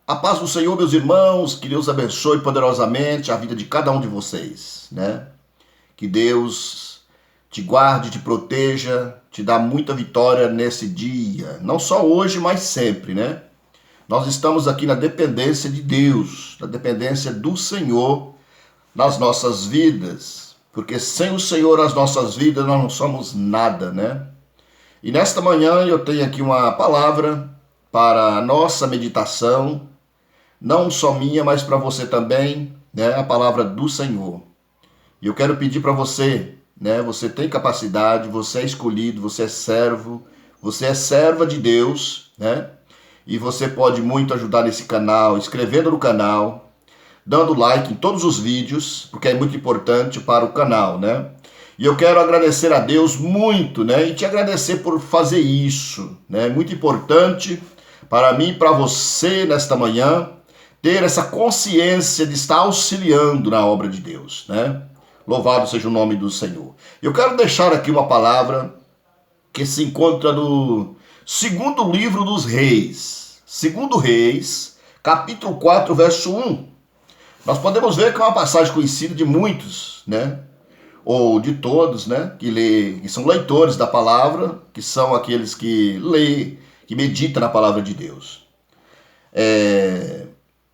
A paz do Senhor, meus irmãos, que Deus abençoe poderosamente a vida de cada um de vocês, né? Que Deus te guarde, te proteja, te dá muita vitória nesse dia, não só hoje, mas sempre, né? Nós estamos aqui na dependência de Deus, na dependência do Senhor nas nossas vidas, porque sem o Senhor nas nossas vidas nós não somos nada, né? E nesta manhã eu tenho aqui uma palavra para a nossa meditação, não só minha, mas para você também, né? A palavra do Senhor. E eu quero pedir para você, né? Você tem capacidade, você é escolhido, você é servo, você é serva de Deus, né? E você pode muito ajudar nesse canal, inscrevendo no canal, dando like em todos os vídeos, porque é muito importante para o canal, né? E eu quero agradecer a Deus muito, né? E te agradecer por fazer isso, né? Muito importante para mim e para você nesta manhã, ter essa consciência de estar auxiliando na obra de Deus, né? Louvado seja o nome do Senhor. Eu quero deixar aqui uma palavra que se encontra no segundo livro dos Reis. Segundo Reis, capítulo 4, verso 1. Nós podemos ver que é uma passagem conhecida de muitos, né? Ou de todos, né? Que são leitores da palavra, que são aqueles que lê, que meditam na palavra de Deus.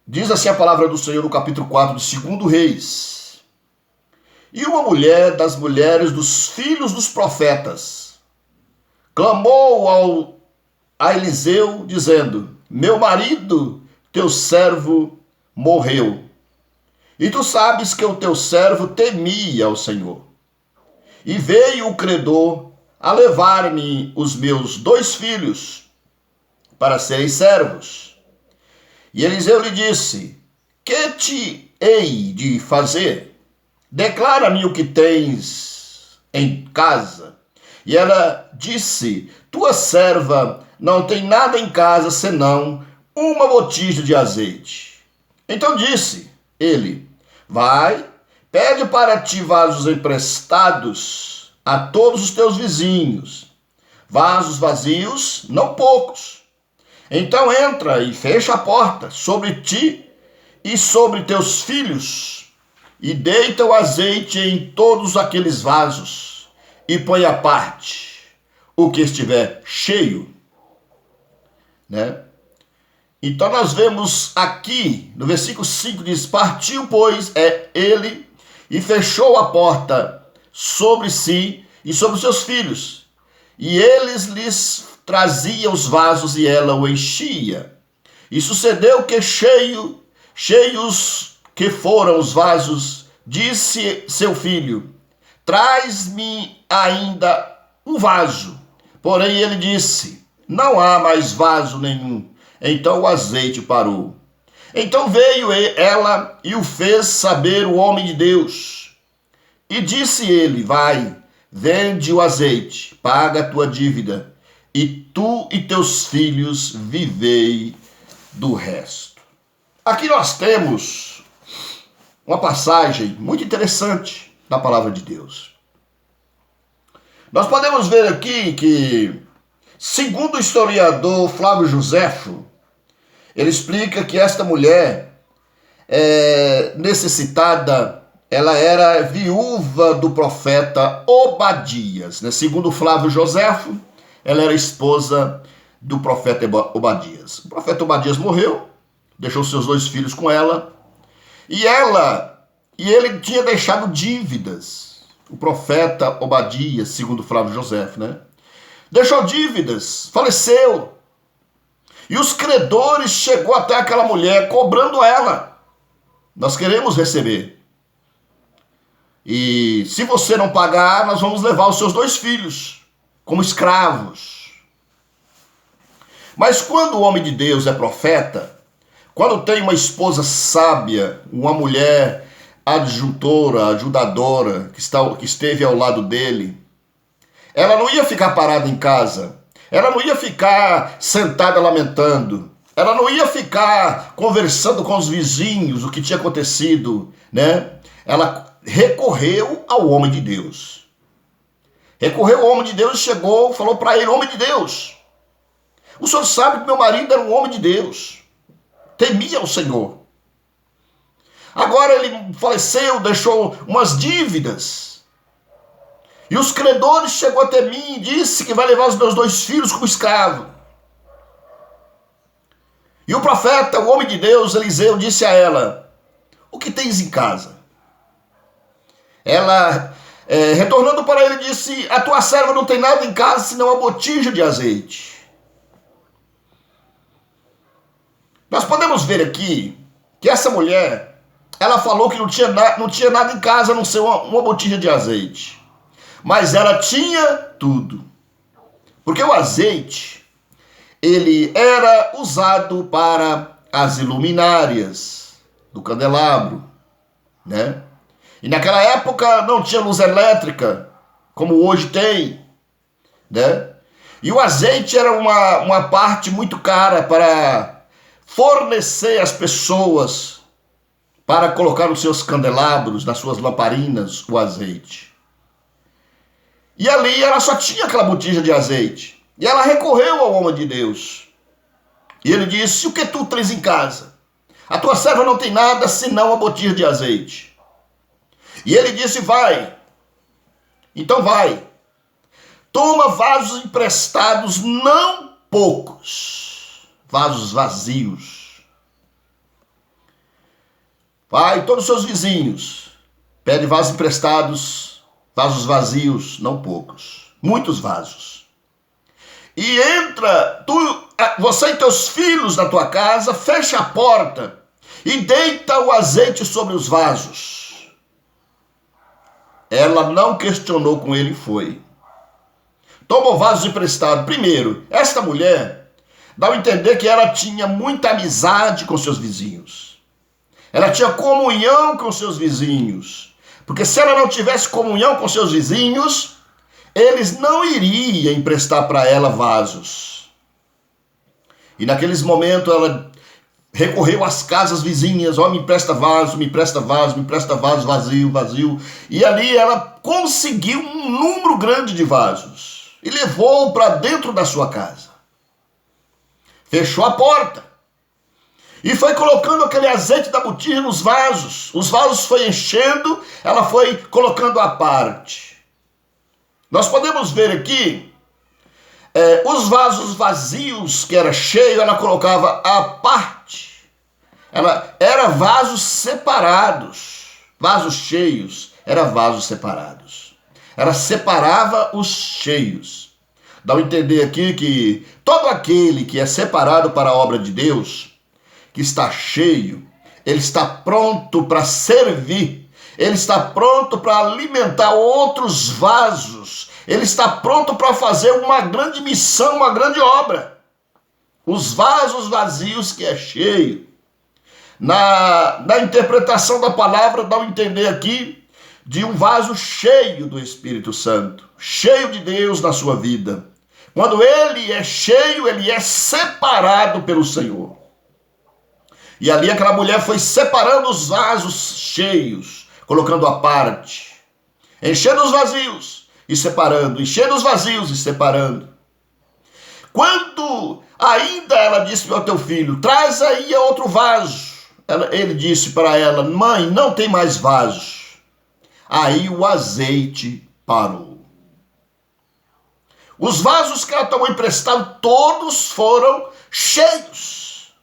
Diz assim a palavra do Senhor no capítulo 4 do segundo Reis. E uma mulher das mulheres dos filhos dos profetas clamou a Eliseu, dizendo: meu marido, teu servo, morreu. E tu sabes que o teu servo temia ao Senhor. E veio o credor a levar-me os meus 2 filhos para serem servos. E Eliseu lhe disse: que te hei de fazer? Declara-me o que tens em casa. E ela disse: tua serva não tem nada em casa senão uma botija de azeite. Então disse ele: vai, pede para ti vasos emprestados a todos os teus vizinhos, vasos vazios, não poucos. Então entra e fecha a porta sobre ti e sobre teus filhos, e deita o azeite em todos aqueles vasos, e põe à parte o que estiver cheio, né? Então nós vemos aqui, no versículo 5 diz: partiu, pois, ele, e fechou a porta sobre si e sobre os seus filhos, e eles lhes trazia os vasos e ela o enchia. E sucedeu que cheios que foram os vasos, disse seu filho: traz-me ainda um vaso. Porém ele disse: não há mais vaso nenhum. Então o azeite parou. Então veio ela e o fez saber o homem de Deus. E disse ele: vai, vende o azeite, paga a tua dívida, e tu e teus filhos vivei do resto. Aqui nós temos uma passagem muito interessante da palavra de Deus. Nós podemos ver aqui que, segundo o historiador Flávio Joséfo, ele explica que esta mulher necessitada, ela era viúva do profeta Obadias, né? Segundo Flávio Joséfo, ela era esposa do profeta Obadias. O profeta Obadias morreu, deixou seus 2 filhos com ela, e ele tinha deixado dívidas. O profeta Obadias, segundo Flávio Joséfo, né? Deixou dívidas, faleceu. E os credores chegou até aquela mulher cobrando ela: nós queremos receber. E se você não pagar, nós vamos levar os seus 2 filhos como escravos. Mas quando o homem de Deus é profeta, quando tem uma esposa sábia, uma mulher adjutora, ajudadora, que esteve ao lado dele, ela não ia ficar parada em casa, ela não ia ficar sentada lamentando, ela não ia ficar conversando com os vizinhos o que tinha acontecido, né? Ela recorreu ao homem de Deus. Recorreu ao homem de Deus e chegou, falou para ele: homem de Deus, o senhor sabe que meu marido era um homem de Deus, temia o Senhor. Agora ele faleceu, deixou umas dívidas. E os credores chegou até mim e disse que vai levar os meus 2 filhos como escravo. E o profeta, o homem de Deus, Eliseu, disse a ela: o que tens em casa? Ela, retornando para ele, disse: a tua serva não tem nada em casa senão uma botija de azeite. Nós podemos ver aqui que essa mulher, ela falou que não tinha nada em casa a não ser uma botija de azeite. Mas ela tinha tudo. Porque o azeite, ele era usado para as luminárias do candelabro, né? E naquela época não tinha luz elétrica, como hoje tem, né? E o azeite era uma parte muito cara para fornecer às pessoas para colocar nos seus candelabros, nas suas lamparinas, o azeite. E ali ela só tinha aquela botija de azeite. E ela recorreu ao homem de Deus. E ele disse: o que tu tens em casa? A tua serva não tem nada senão a botija de azeite. E ele disse: vai. Então vai. Toma vasos emprestados, não poucos. Vasos vazios. Vai, todos os seus vizinhos. Pede vasos emprestados, vasos vazios, não poucos. Muitos vasos. E entra, você e teus filhos na tua casa, fecha a porta e deita o azeite sobre os vasos. Ela não questionou com ele e foi. Tomou vasos emprestados. Primeiro, esta mulher dá a entender que ela tinha muita amizade com seus vizinhos. Ela tinha comunhão com seus vizinhos. Porque se ela não tivesse comunhão com seus vizinhos, eles não iriam emprestar para ela vasos. E naqueles momentos ela recorreu às casas vizinhas: ó, me empresta vaso, me empresta vaso, me empresta vaso, vazio, vazio. E ali ela conseguiu um número grande de vasos e levou para dentro da sua casa. Fechou a porta e foi colocando aquele azeite da botija nos vasos. Os vasos foi enchendo, ela foi colocando à parte. Nós podemos ver aqui os vasos vazios, que era cheio, ela colocava à parte. Ela era vasos separados. Vasos cheios, era vasos separados. Ela separava os cheios. Dá a entender aqui que todo aquele que é separado para a obra de Deus, que está cheio, ele está pronto para servir, ele está pronto para alimentar outros vasos, ele está pronto para fazer uma grande missão, uma grande obra. Os vasos vazios que é cheio. Na interpretação da palavra, dá a entender aqui de um vaso cheio do Espírito Santo, cheio de Deus na sua vida. Quando ele é cheio, ele é separado pelo Senhor. E ali aquela mulher foi separando os vasos cheios, colocando à parte, enchendo os vazios e separando, enchendo os vazios e separando. Quando ainda ela disse ao teu filho: traz aí outro vaso. Ele disse para ela: mãe, não tem mais vasos. Aí o azeite parou. Os vasos que ela tomou emprestado, todos foram cheios.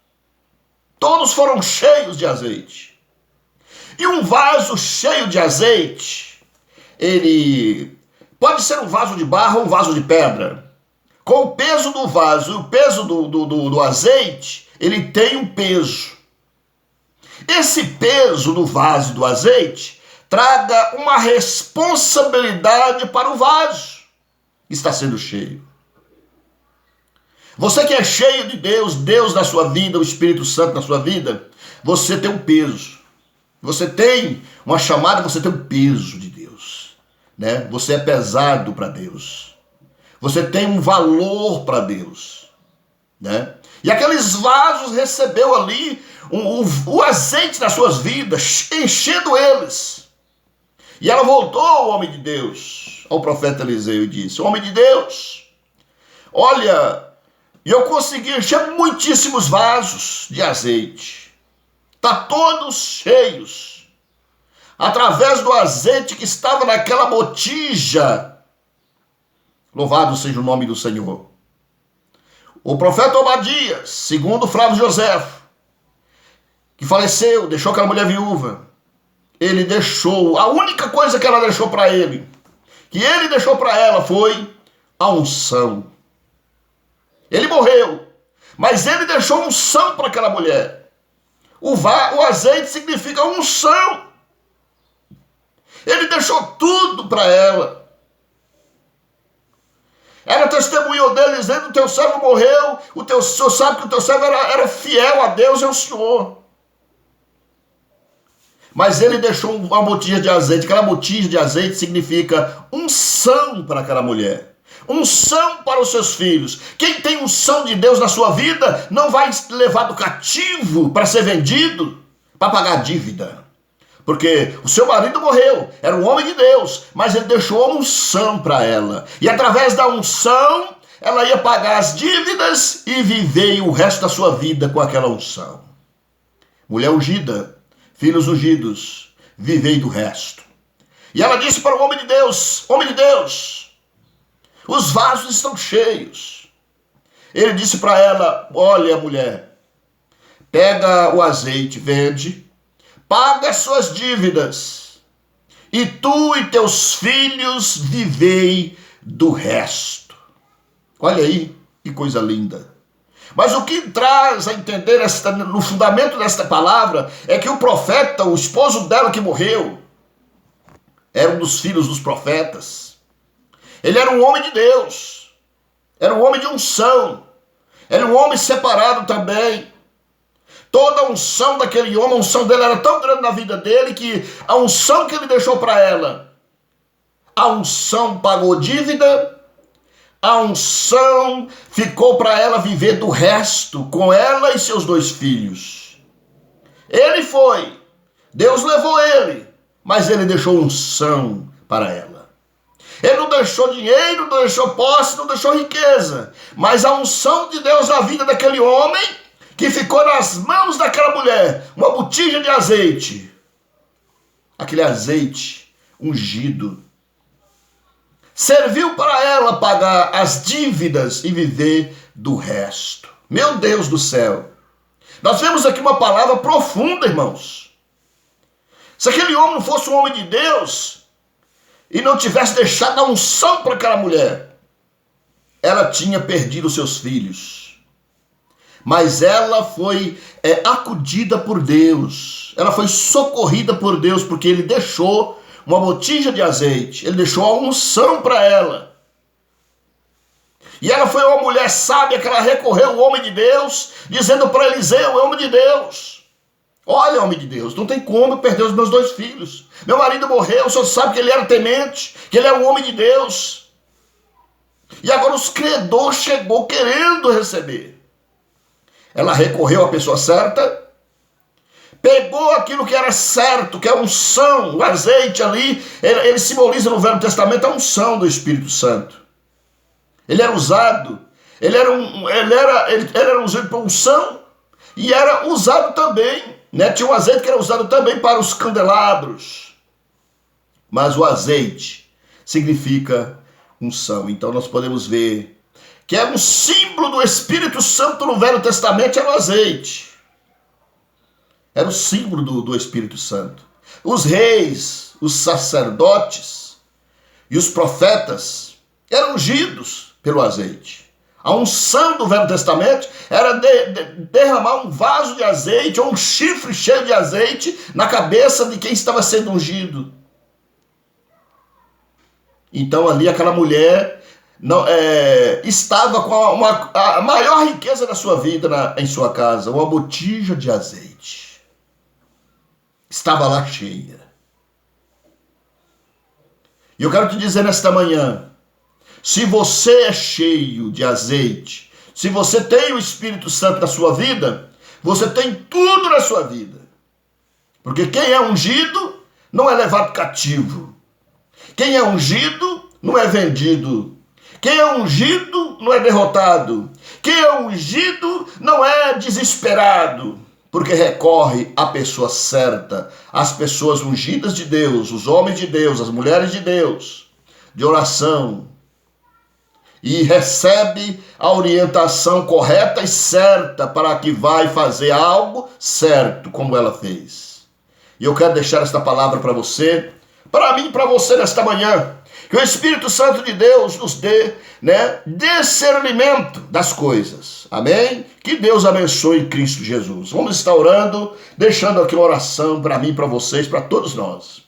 Todos foram cheios de azeite. E um vaso cheio de azeite, ele pode ser um vaso de barro ou um vaso de pedra. Com o peso do vaso e o peso do azeite, ele tem um peso. Esse peso do vaso e do azeite traga uma responsabilidade para o vaso que está sendo cheio. Você que é cheio de Deus, Deus na sua vida, o Espírito Santo na sua vida, você tem um peso. Você tem uma chamada, você tem um peso de Deus, né? Você é pesado para Deus. Você tem um valor para Deus, né? E aqueles vasos recebeu ali o azeite das suas vidas, enchendo eles. E ela voltou ao homem de Deus, ao profeta Eliseu, e disse: homem de Deus, olha, E eu consegui encher muitíssimos vasos de azeite. Tá todos cheios. Através do azeite que estava naquela botija. Louvado seja o nome do Senhor. O profeta Obadias, segundo Flávio Joséfo, que faleceu, deixou aquela mulher viúva. Ele deixou, a única coisa que ela deixou para ele, que ele deixou para ela foi a unção. Ele morreu, mas ele deixou unção para aquela mulher. O azeite significa unção. Ele deixou tudo para ela. Ela testemunhou dele dizendo: o teu servo morreu, o senhor sabe que o teu servo era fiel a Deus e ao Senhor. Mas ele deixou uma botija de azeite. Aquela botija de azeite significa unção para aquela mulher. Unção para os seus filhos. Quem tem unção de Deus na sua vida não vai levado cativo para ser vendido, para pagar dívida. Porque o seu marido morreu, era um homem de Deus, mas ele deixou a unção para ela. E através da unção, ela ia pagar as dívidas e viver o resto da sua vida com aquela unção. Mulher ungida, filhos ungidos, vivei do resto. E ela disse para o homem de Deus: homem de Deus, os vasos estão cheios. Ele disse para ela: olha, mulher, pega o azeite, vende, paga as suas dívidas, e tu e teus filhos vivei do resto. Olha aí, que coisa linda. Mas o que traz a entender no fundamento desta palavra é que o profeta, o esposo dela que morreu, era um dos filhos dos profetas. Ele era um homem de Deus, era um homem de unção, era um homem separado também. Toda a unção daquele homem, a unção dele era tão grande na vida dele que a unção que ele deixou para ela, a unção pagou dívida, a unção ficou para ela viver do resto com ela e seus 2 filhos. Ele foi, Deus levou ele, mas ele deixou unção para ela. Ele não deixou dinheiro, não deixou posse, não deixou riqueza, mas a unção de Deus na vida daquele homem, que ficou nas mãos daquela mulher, uma botija de azeite, aquele azeite ungido, serviu para ela pagar as dívidas e viver do resto. Meu Deus do céu, nós vemos aqui uma palavra profunda, irmãos. Se aquele homem não fosse um homem de Deus e não tivesse deixado a unção para aquela mulher, ela tinha perdido os seus filhos. Mas ela foi acudida por Deus, ela foi socorrida por Deus, porque ele deixou uma botija de azeite, ele deixou a unção para ela. E ela foi uma mulher sábia, que ela recorreu ao homem de Deus, dizendo para Eliseu: homem de Deus, olha, homem de Deus, não tem como eu perder os meus 2 filhos. Meu marido morreu, o senhor sabe que ele era temente, que ele era um homem de Deus. E agora os credores chegou querendo receber. Ela recorreu à pessoa certa, pegou aquilo que era certo, que é a unção, o azeite ali, ele simboliza no Velho Testamento a unção do Espírito Santo. Ele era usado, ele era usado para unção e era usado também, né? Tinha um azeite que era usado também para os candelabros. Mas o azeite significa unção. Então nós podemos ver que é um símbolo do Espírito Santo no Velho Testamento, era o azeite. Era o símbolo do Espírito Santo. Os reis, os sacerdotes e os profetas eram ungidos pelo azeite. A unção do Velho Testamento era derramar um vaso de azeite ou um chifre cheio de azeite na cabeça de quem estava sendo ungido. Então ali aquela mulher estava com a maior riqueza da sua vida em sua casa, uma botija de azeite. Estava lá cheia. E eu quero te dizer nesta manhã, se você é cheio de azeite, se você tem o Espírito Santo na sua vida, você tem tudo na sua vida. Porque quem é ungido não é levado cativo. Quem é ungido não é vendido. Quem é ungido não é derrotado. Quem é ungido não é desesperado, porque recorre à pessoa certa, às pessoas ungidas de Deus, os homens de Deus, as mulheres de Deus, de oração, e recebe a orientação correta e certa para que vai fazer algo certo, como ela fez. E eu quero deixar esta palavra para você, para mim e para você nesta manhã. Que o Espírito Santo de Deus nos dê, discernimento das coisas. Amém? Que Deus abençoe em Cristo Jesus. Vamos estar orando, deixando aqui uma oração para mim, para vocês, para todos nós.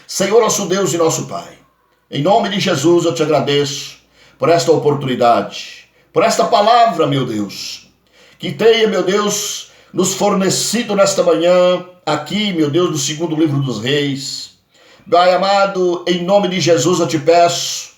Senhor, nosso Deus e nosso Pai, em nome de Jesus eu te agradeço por esta oportunidade, por esta palavra, meu Deus, que tenha, meu Deus, nos fornecido nesta manhã, aqui, meu Deus, no segundo livro dos Reis. Pai amado, em nome de Jesus eu te peço,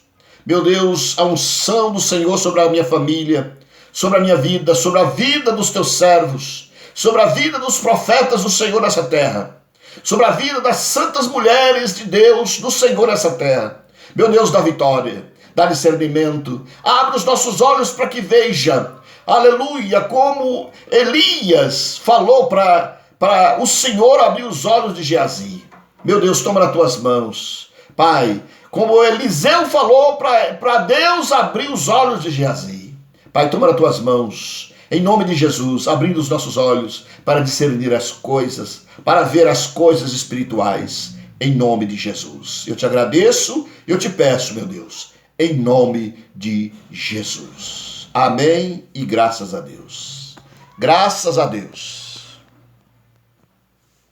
meu Deus, a unção do Senhor sobre a minha família, sobre a minha vida, sobre a vida dos teus servos, sobre a vida dos profetas do Senhor nessa terra, sobre a vida das santas mulheres de Deus do Senhor nessa terra. Meu Deus, dá vitória, dá discernimento, abre os nossos olhos para que veja, aleluia, como Elias falou para o Senhor abrir os olhos de Geazi. Meu Deus, toma nas tuas mãos. Pai, como Eliseu falou para Deus abrir os olhos de Geazi. Pai, toma nas tuas mãos, em nome de Jesus, abrindo os nossos olhos para discernir as coisas, para ver as coisas espirituais, em nome de Jesus. Eu te agradeço, eu te peço, meu Deus, em nome de Jesus. Amém e graças a Deus. Graças a Deus.